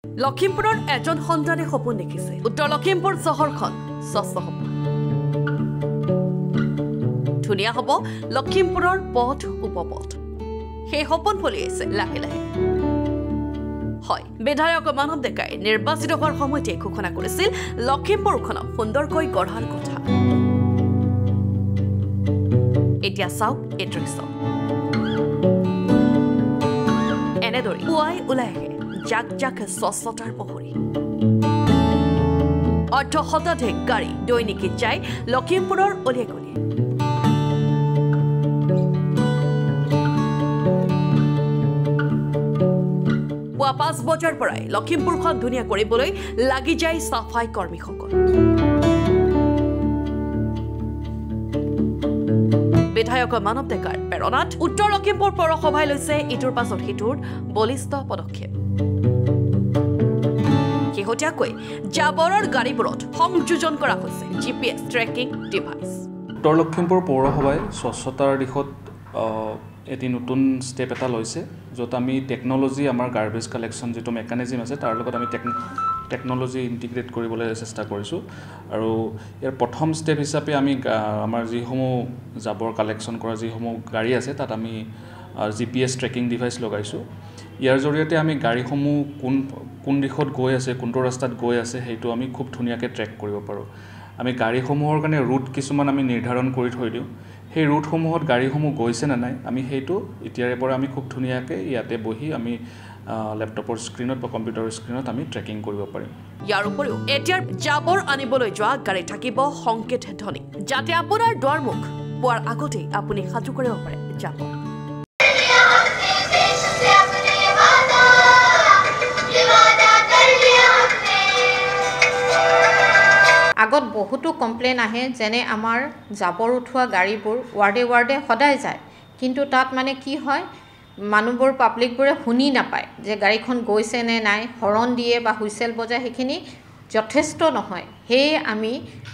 লখিমপুৰৰ এজন সন্তানে সপোন দেখিছে উত্তৰ লখিমপুৰ চহৰখন স্বচ্ছ হ'ব ধুনীয়া হ'ব লখিমপুৰৰ পথ উপপথ সেই সপোন ফলি আছে লাহে লাহে হয় বিধায়ক মানৱ ডেকাই নিৰ্বাচিত হোৱাৰ সময়তে ঘোষণা কৰিছিল লখিমপুৰখনক সুন্দৰকৈ গঢ়াৰ কথা এতিয়া চাওক এই দৃশ্য এনেদৰে পুৱাই ওলাই আহে জাক জাক স্বচ্ছতাৰ পোহৰি অৰ্থ শতাধিক গাড়ী দৈনিকী যায় লখিমপুৰৰ অলিয়ে গলিয়ে পুৱা 5 বজাৰ পৰাই লখিমপুৰখন ধুনীয়া কৰিবলৈ লাগি যায় সাফাই কৰ্মীসকল বিধায়ক মানৱ ডেকাৰ প্ৰেৰণাত উত্তৰ লখিমপুৰ পৌৰসভাই লৈছে ইটোৰ পাছত সিটোৰ বলিষ্ঠ পদক্ষেপ শেহতীয়াকৈ জাবৰৰ গাড়ীবোৰত সংযোজন কৰা হৈছে জিপিএছ ট্ৰেকিং ডিভাইচ উত্তৰ লখিমপুৰ পৌৰসভাই স্বচ্ছতাৰ দিশত এটি নতুন ষ্টেপ এটা লৈছে য'ত আমি টেকন'লজি আমাৰ গাৰ্বেজ কালেকশ্যন যিটো মেকানিজম আছে তাৰ লগত আমি টেকন'লজি ইণ্টিগ্ৰেট কৰিবলৈ চেষ্টা কৰিছোঁ আৰু ইয়াৰ প্ৰথম ষ্টেপ হিচাপে আমি আমাৰ যিসমূহ জাবৰ কালেকশ্যন কৰা যিসমূহ গাড়ী আছে তাত আমি জিপিএছ ট্ৰেকিং ডিভাইচ লগাইছোঁ ইয়াৰ জৰিয়তে আমি গাড়ীসমূহ কোন দিশত গৈ আছে কোনটো ৰাস্তাত গৈ আছে সেইটো আমি খুব ধুনীয়াকৈ ট্ৰেক কৰিব পাৰোঁ আমি গাড়ীসমূহৰ কাৰণে ৰুট কিছুমান আমি নিৰ্ধাৰণ কৰি থৈ দিওঁ সেই ৰুটসমূহত গাড়ীসমূহ গৈছে নে নাই আমি সেইটো এতিয়াৰে পৰা আমি খুব ধুনীয়াকৈ ইয়াতে বহি আমি লেপটপৰ স্ক্ৰীনত বা কম্পিউটাৰৰ স্ক্ৰীনত আমি ট্ৰেকিং কৰিব পাৰিম ইয়াৰ উপৰিও এতিয়াৰ জাবৰ আনিবলৈ যোৱা গাড়ী থাকিব সংকেত ধ্বনি যাতে আপোনাৰ দুৱাৰমুখ পোৱাৰ আগতেই আপুনি সাজু কৰিব পাৰে জাবৰ আগত বহুতো কমপ্লেইন আহে যেনে আমাৰ জাবৰ উঠোৱা গাড়ীবোৰ ৱাৰ্ডে ৱাৰ্ডে সদায় যায় কিন্তু তাত মানে কি হয় মানুহবোৰ পাব্লিকবোৰে শুনি নাপায় যে গাড়ীখন গৈছে নে নাই হৰণ দিয়ে বা হুইচেল বজায় সেইখিনি যথেষ্ট নহয় সেয়ে আমি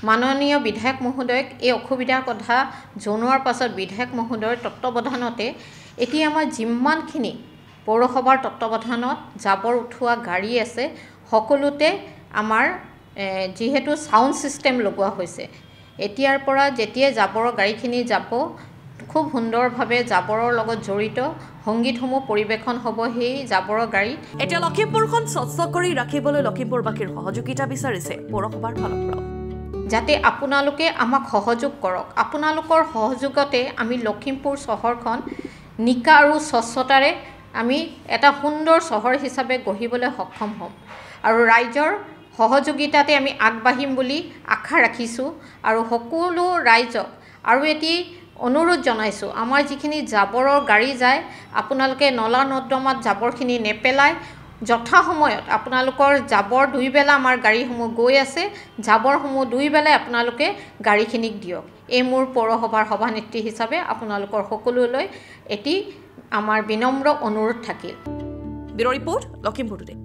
মাননীয় বিধায়ক মহোদয়ক এই অসুবিধাৰ কথা জনোৱাৰ পাছত বিধায়ক মহোদয়ৰ তত্ত্বাৱধানতে এতিয়া আমাৰ যিমানখিনি পৌৰসভাৰ তত্ত্বাৱধানত জাবৰ উঠোৱা গাড়ী আছে সকলোতে আমাৰ যিহেতু সাউণ্ড সিস্টেম লগোৱা হৈছে এতিয়াৰ পৰা যেতিয়া জাবৰৰ গাড়ীখিনি যাব খুব সুন্দৰভাৱে জাবৰৰ লগত জড়িত সংগীতসমূহ পৰিৱেশন হ'ব সেই জাবৰৰ গাড়ী এতিয়া লখিমপুৰখন স্বচ্ছ কৰি ৰাখিবলৈ লখিমপুৰবাসীৰ সহযোগিতা বিচাৰিছে পৌৰসভাৰ ফালৰ পৰা যাতে আপোনালোকে আমাক সহযোগ কৰক আপোনালোকৰ সহযোগতে আমি লখিমপুৰ চহৰখন নিকা আৰু স্বচ্ছতাৰে আমি এটা সুন্দৰ চহৰ হিচাপে গঢ়িবলৈ সক্ষম হ'ম আৰু ৰাইজৰ সহযোগিতাতে আমি আগবাঢ়িম বুলি আশা ৰাখিছোঁ আৰু সকলো ৰাইজক আৰু এটি অনুৰোধ জনাইছোঁ আমাৰ যিখিনি জাবৰৰ গাড়ী যায় আপোনালোকে নলা নৰ্দমাত জাবৰখিনি নেপেলাই যথা সময়ত আপোনালোকৰ জাবৰ দুইবেলা আমাৰ গাড়ীসমূহ গৈ আছে জাবৰসমূহ দুইবেলাই আপোনালোকে গাড়ীখিনিক দিয়ক এই মোৰ পৌৰসভাৰ সভানেত্ৰী হিচাপে আপোনালোকৰ সকলোলৈ এটি আমাৰ বিনম্ৰ অনুৰোধ থাকিল ব্যুৰ ৰিপৰ্ট লখিমপুৰ টুডে